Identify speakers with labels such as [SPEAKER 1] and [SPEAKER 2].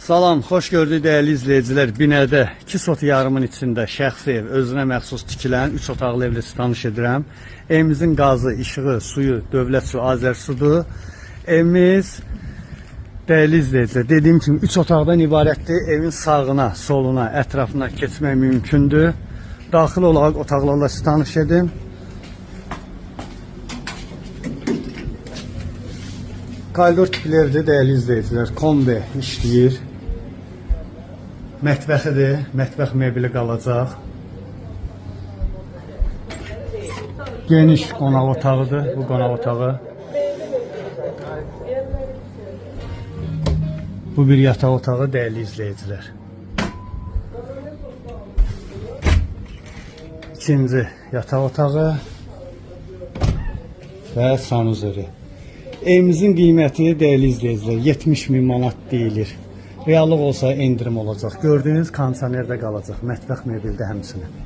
[SPEAKER 1] Salam, xoş gördük dəyərli izləyicilər. Binədə 2 sot yarımın içində şəxsi ev, özünə məxsus tikilən 3 otaqlı evlə tanış edirəm. Evimizin qazı, işığı, suyu Dövlət Su, Azərsudur. Evimiz dəyərli izləyicilər, dediyim kimi 3 otaqdan ibarətdir. Evin sağına, soluna, ətrafına keçmək mümkündür. Daxil olaraq otaqlarla tanış edim. Koridor tipli evdir dəyərli izləyicilər. Kombi işləyir. Mətbəxidir. Mətbəx mebeli qalacaq. Geniş qonaq otağıdır. Bu qonaq otağı. Bu bir yataq otağı dəyərli izləyicilər. İkinci yataq otağı və sanuzori. Evimizin qiyməti dəyərli izləyicilər 70.000 manat deyilir. Reallıq olsa endirim olacaq. Gördüyünüz kondisionerdə qalacaq. Mətbəx mebeldə həmçinin.